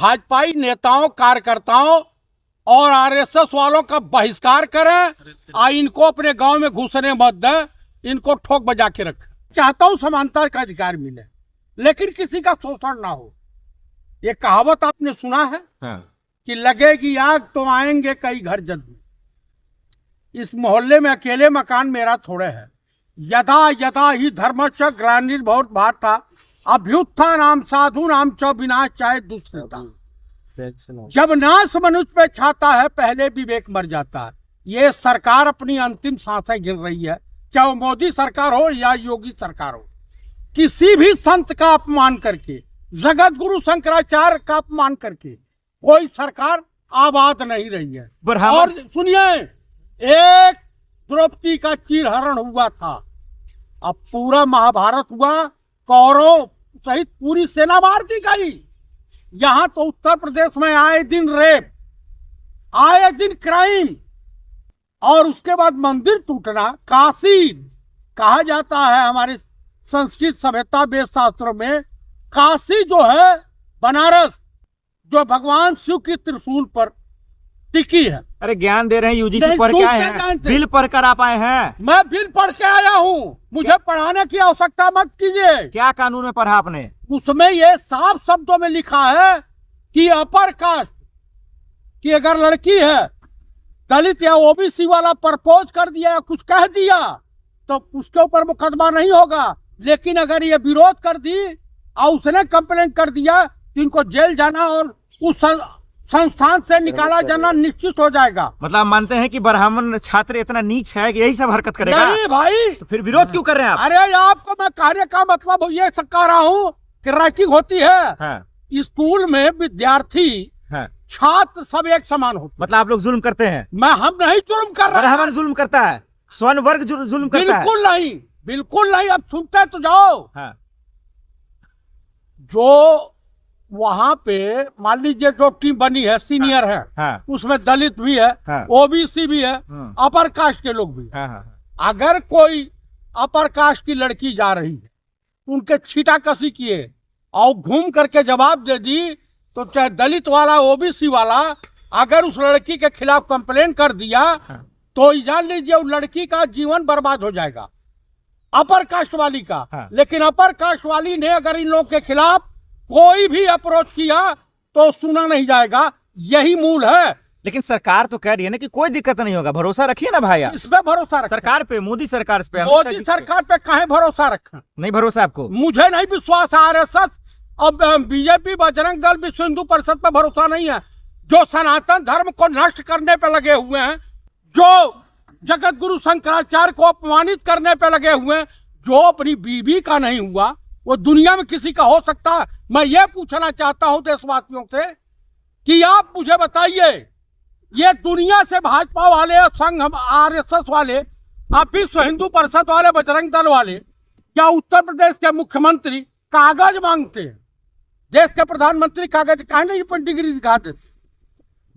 भाजपाई नेताओं कार्यकर्ताओं और आरएसएस वालों का बहिष्कार करें और इनको अपने गांव में घुसने मत दें, इनको ठोक बजा के रखें। चाहता हूं समानता का अधिकार मिले, लेकिन किसी का शोषण ना हो। ये कहावत आपने सुना है कि लगेगी आग तो आएंगे कई घर जल्दी। इस मोहल्ले में अकेले मकान मेरा थोड़े है। यदा यदा ही धर्मश्च ग्लानिर्भवति भारत अभ्युत्थानाम साधूनाम च विनाश चाहे दुष्कृता। जब नाश मनुष्य पे छाता है पहले विवेक मर जाता है। ये सरकार अपनी अंतिम सांसें गिन रही है, चाहे वो मोदी सरकार हो या योगी सरकार हो। किसी भी संत का अपमान करके, जगत गुरु शंकराचार्य का अपमान करके कोई सरकार आबाद नहीं रही है। और सुनिए, एक द्रौपदी का चीरहरण हुआ था, अब पूरा महाभारत हुआ, कौरव सहित पूरी सेना मार दी गई। यहाँ तो उत्तर प्रदेश में आए दिन रेप, आए दिन क्राइम, और उसके बाद मंदिर टूटना। काशी कहा जाता है हमारे संस्कृत सभ्यता वेद शास्त्रों में, काशी जो है बनारस, जो भगवान शिव की त्रिशूल पर टिकी है। अरे ज्ञान दे रहे हैं, यूजीसी पढ़ के आए हैं, बिल पढ़ कर आप आए हैं। मैं बिल पढ़ के आया हूँ, मुझे पढ़ाने की आवश्यकता मत कीजिए। क्या कानून में पढ़ा आपने? उसमें ये साफ शब्दों में लिखा है कि अपर कास्ट की अगर लड़की है, दलित या ओबीसी वाला प्रपोज कर दिया या कुछ कह दिया तो उसके ऊपर मुकदमा नहीं होगा। लेकिन अगर ये विरोध कर दी और उसने कंप्लेंट कर दिया तो इनको जेल जाना और उस संस्थान से निकाला जाना निश्चित हो जाएगा। मतलब मानते हैं कि ब्राह्मण छात्र इतना नीच है कि यही सब हरकत करेगा? नहीं भाई, तो फिर विरोध क्यों कर रहे हैं आप? अरे आपको मैं कार्य का मतलब ये कह रहा हूँ कि रैंकिंग होती है। स्कूल में विद्यार्थी छात्र सब एक समान होते। मतलब आप लोग जुल्म करते हैं? हम नहीं जुल्म कर रहे। ब्राह्मण जुल्म करता है, स्वर्ण वर्ग जुल्म करता है? बिल्कुल नहीं, बिल्कुल नहीं। अब सुनते तो जाओ। जो वहां पे मान लीजिए जो टीम बनी है सीनियर है, उसमें दलित भी है, ओबीसी भी है, अपर कास्ट के लोग भी है। अगर कोई अपर कास्ट की लड़की जा रही है, उनके छीटा कसी किए और घूम करके जवाब दे दी, तो चाहे दलित वाला ओबीसी वाला अगर उस लड़की के खिलाफ कंप्लेन कर दिया तो जान लीजिए उस लड़की का जीवन बर्बाद हो जाएगा, अपर कास्ट वाली का। लेकिन अपर कास्ट वाली ने अगर इन लोगों के खिलाफ कोई भी अप्रोच किया तो सुना नहीं जाएगा। यही मूल है। लेकिन सरकार तो कह रही है ना कि कोई दिक्कत नहीं होगा। भरोसा रखिए ना भाई। इसमें भरोसा रखें? सरकार पे, मोदी सरकार पे। मोदी सरकार पे कहाँ भरोसा रखें? नहीं भरोसा आपको? मुझे नहीं विश्वास। आरएसएस और बीजेपी, बजरंग दल, विश्व हिंदू परिषद पे भरोसा नहीं है। जो सनातन धर्म को नष्ट करने पे लगे हुए हैं, जो जगत गुरु शंकराचार्य को अपमानित करने पे लगे हुए हैं, जो अपनी बीवी का नहीं हुआ वो दुनिया में किसी का हो सकता है? मैं ये पूछना चाहता हूं देशवासियों से कि आप मुझे बताइए, ये दुनिया से भाजपा वाले, संघ आरएसएस वाले, आप विश्व हिंदू परिषद वाले, बजरंग दल वाले, क्या उत्तर प्रदेश के मुख्यमंत्री कागज मांगते हैं? देश के प्रधानमंत्री कागज काहे नहीं पर डिग्री दिखा देते?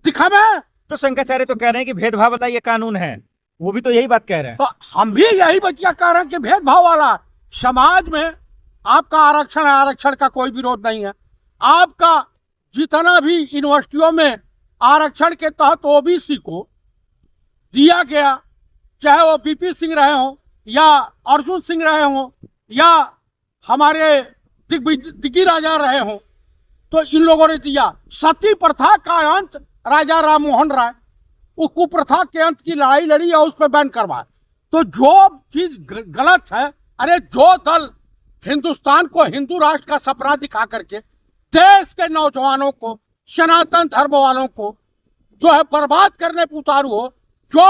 दिखा मैं तो शंकराचार्य तो कह रहे हैं कि भेदभाव वाला ये कानून है, वो भी तो यही बात कह रहे हैं। तो हम भी यही बतिया कह रहे हैं कि भेदभाव वाला समाज में आपका आरक्षण का कोई विरोध नहीं है। आपका जितना भी यूनिवर्सिटियों में आरक्षण के तहत ओबीसी को दिया गया, चाहे वो बीपी सिंह रहे हों या अर्जुन सिंह रहे हों या हमारे दिग्गी राजा रहे हों, तो इन लोगों ने दिया। सती प्रथा का अंत राजा राम मोहन राय, उस कुप्रथा के अंत की लड़ाई लड़ी और उस पर बैन करवाया। तो जो चीज गलत है, अरे जो दल हिंदुस्तान को हिंदू राष्ट्र का सपना दिखा करके देश के नौजवानों को, सनातन धर्म वालों को जो है बर्बाद करने पर उतारू हो, जो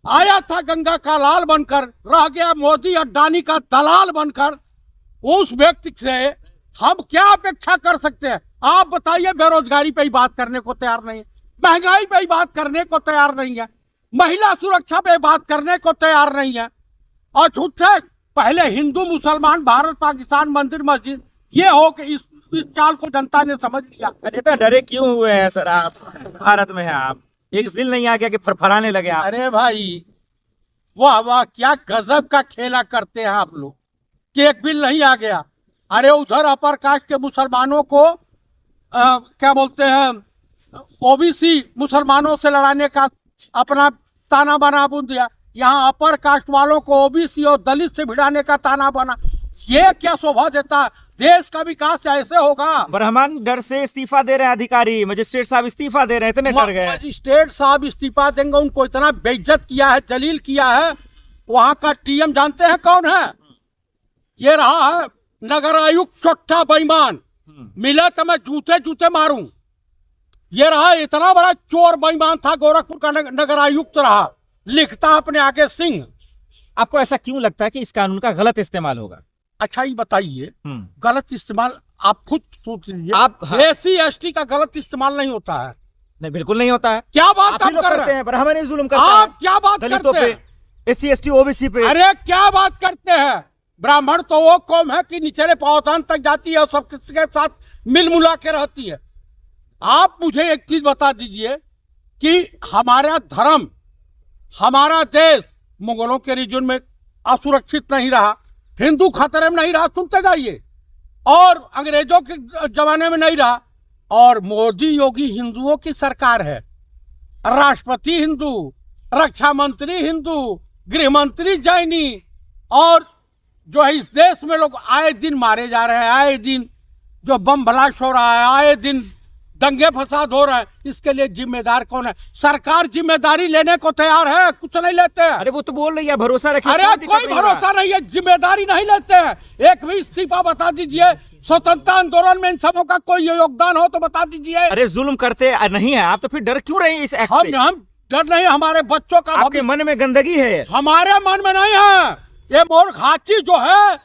आया था गंगा का लाल बनकर, रह गया मोदी अड्डानी का दलाल बनकर, उस व्यक्ति से हम क्या अपेक्षा कर सकते हैं? आप बताइए। बेरोजगारी पे ही बात करने को तैयार नहीं है, महंगाई पे ही बात करने को तैयार नहीं है, महिला सुरक्षा पे बात करने को तैयार नहीं है, और झूठे पहले हिंदू मुसलमान, भारत पाकिस्तान, मंदिर मस्जिद, ये हो कि इस चाल को जनता ने समझ लिया। इतना डरे क्यों हुए हैं सर आप? भारत में हैं आप, एक दिल नहीं आ गया कि फरफराने लगे आप? अरे भाई, वाह वाह, क्या गजब का खेला करते हैं आप लोग कि एक बिल नहीं आ गया। अरे उधर अपर कास्ट के मुसलमानों को क्या बोलते हैं ओबीसी मुसलमानों से लड़ाने का अपना ताना बाना बुन दिया, यहाँ अपर कास्ट वालों को ओबीसी और दलित से भिड़ाने का ताना बाना, ये क्या शोभा देता? देश का विकास ऐसे होगा? ब्राह्मण डर से इस्तीफा दे रहे हैं, अधिकारी मजिस्ट्रेट साहब इस्तीफा दे रहे हैं, इतने डर गए। मजिस्ट्रेट साहब इस्तीफा देंगे, उनको इतना बेइज्जत किया है, जलील किया है। वहां का टीएम जानते हैं कौन है? ये रहा है नगर आयुक्त चोट्टा बेईमान, मिला तो मैं जूते जूते मारूं। ये रहा इतना बड़ा चोर बेईमान था, गोरखपुर का नगर आयुक्त रहा, लिखता अपने आगे सिंह। आपको ऐसा क्यों लगता है कि इस कानून का गलत इस्तेमाल होगा? अच्छा ये बताइए, गलत इस्तेमाल आप खुद सोच लीजिए। आप एससी एसटी का गलत इस्तेमाल नहीं होता है। नहीं, बिल्कुल नहीं होता है। क्या बात आप कर रहे हैं? ब्राह्मण ही जुल्म करते हैं। आप क्या बात दलितों करते हैं? पे, एससी एसटी ओबीसी पे। अरे क्या बात करते हैं? ब्राह्मण तो वो कौम है कि निचले पावदान तक जाती है और सब किसी के साथ मिल मुला के रहती है। आप मुझे एक चीज बता दीजिए कि हमारा धर्म, हमारा देश मुगलों के रीजन में असुरक्षित नहीं रहा, हिंदू खतरे में नहीं रहा, सुनते जाइए, और अंग्रेजों के जमाने में नहीं रहा, और मोदी योगी हिंदुओं की सरकार है, राष्ट्रपति हिंदू, रक्षा मंत्री हिंदू, गृह मंत्री जैनी, और जो है इस देश में लोग आए दिन मारे जा रहे हैं, आए दिन जो बम ब्लास्ट हो रहा है, आए दिन दंगे फसाद हो रहा है, इसके लिए जिम्मेदार कौन है? सरकार जिम्मेदारी लेने को तैयार है? कुछ नहीं लेते हैं। अरे वो तो बोल रही है भरोसा रखिए। अरे कोई भरोसा नहीं है, जिम्मेदारी नहीं लेते हैं। एक भी इस्तीफा बता दीजिए, स्वतंत्रता आंदोलन में इन सबों का कोई योगदान हो तो बता दीजिए। अरे जुल्म करते नहीं है आप, तो फिर डर क्यों रहे हैं इस एक्ट से? हम डर नहीं, हमारे बच्चों का आपके मन में गंदगी है। हमारे मन में नहीं है। ये मोरघाची जो है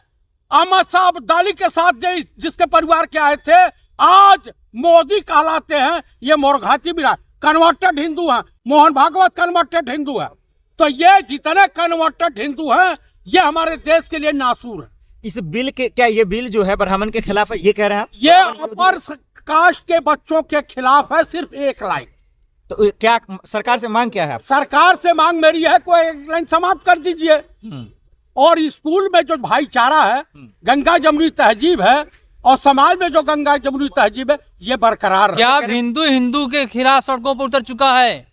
अहमद शाह अब्दाली के साथ जिसके परिवार के आए थे, आज मोदी कहलाते हैं। ये मोरघाची भी कन्वर्टेड हिंदू हैं, मोहन भागवत कन्वर्टेड हिंदू है। तो ये जितने कन्वर्टेड हिंदू हैं ये हमारे देश के लिए नासूर है। इस बिल के, क्या ये बिल जो है ब्राह्मण के खिलाफ है, ये कह रहे हैं आप? ये अपर कास्ट के बच्चों के खिलाफ है, सिर्फ एक लाइन। तो क्या सरकार से मांग क्या है? सरकार से मांग मेरी है, कोई एक लाइन समाप्त कर दीजिए। और स्कूल में जो भाईचारा है, गंगा जमुनी तहजीब है, और समाज में जो गंगा जमुनी तहजीब है, ये बरकरार है। क्या हिंदू हिंदू के खिलाफ सड़कों पर उतर चुका है?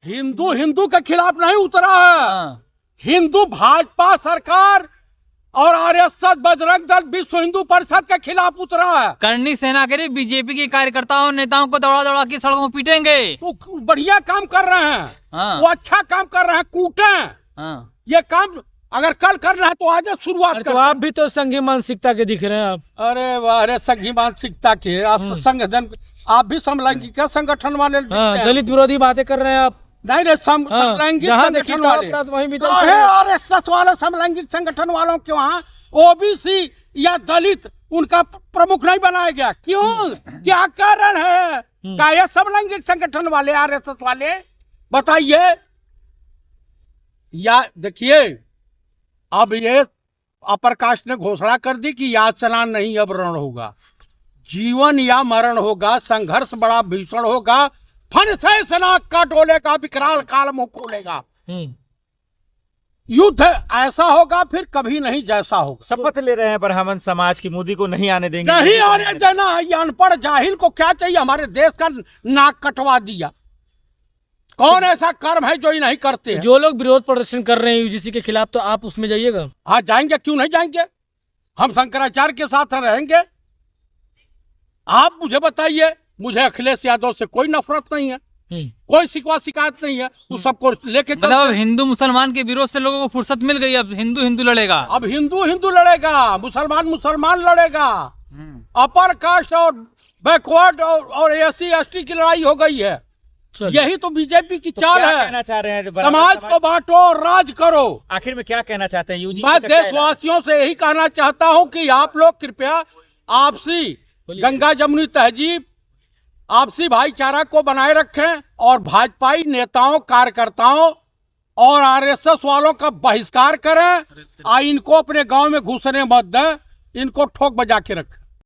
हिंदू हिंदू के खिलाफ नहीं उतरा है। हिंदू भाजपा सरकार और आरएसएस बजरंग दल विश्व हिंदू परिषद के खिलाफ उतरा है। करनी सेना के बीजेपी के कार्यकर्ताओं नेताओं को दौड़ा दौड़ा के सड़कों पर पीटेंगे। तो बढ़िया काम कर रहे हैं, वो अच्छा काम कर रहे हैं, कूटें। ये काम अगर कल करना है तो आज शुरुआत कर। तो आप भी तो संघी मानसिकता के दिख रहे हैं आप। अरे वाह, अरे संघी मानसिकता के संगठन, आप भी समलैंगिक संगठन वाले। दलित विरोधी बातें कर रहे हैं आप। नहीं समलैंगिक संगठन वाले, आरएसएस वाले समलैंगिक संगठन वालों के वहाँ ओबीसी या दलित उनका प्रमुख नहीं बनाया गया। क्यों? क्या कारण है? क्या ये समलैंगिक संगठन वाले आरएसएस वाले? बताइए। या देखिए, अब ये अपर कास्ट ने घोषणा कर दी कि याचना नहीं अब रण होगा, जीवन या मरण होगा, संघर्ष बड़ा भीषण होगा, फन से सनाक का डोलेगा, विकराल काल मुंह खोलेगा, युद्ध ऐसा होगा फिर कभी नहीं जैसा होगा। शपथ ले रहे हैं ब्राह्मण समाज की, मोदी को नहीं आने देंगे। नहीं आने देना है। ये अनपढ़ जाहिल को क्या चाहिए? हमारे देश का नाक कटवा दिया। कौन ऐसा कर्म है जो ये नहीं करते हैं? जो लोग विरोध प्रदर्शन कर रहे हैं यूजीसी के खिलाफ, तो आप उसमें जाइएगा? हाँ जाएंगे, क्यों नहीं जाएंगे? हम शंकराचार्य के साथ रहेंगे। आप मुझे बताइए, मुझे अखिलेश यादव से कोई नफरत नहीं है, कोई शिकवा शिकायत नहीं है, उस सबको लेके मतलब हिंदू मुसलमान के विरोध से लोगों को फुर्सत मिल गई, अब हिंदू हिंदू लड़ेगा। अब हिंदू हिंदू लड़ेगा, मुसलमान मुसलमान लड़ेगा। अपर कास्ट और बैकवर्ड और एससी एसटी की लड़ाई हो गई है। यही तो बीजेपी की चाल क्या है। कहना चाह रहे हैं? समाज को बांटो और राज करो। आखिर में क्या कहना चाहते हैं यूजीसी? मैं देशवासियों से यही कहना चाहता हूं कि आप लोग कृपया आपसी गंगा जमुनी तहजीब, आपसी भाईचारा को बनाए रखें, और भाजपाई नेताओं, कार्यकर्ताओं और आरएसएस वालों का बहिष्कार करें। इनको अपने गांव में घुसने मत दें, इनको ठोक बजा के रखें।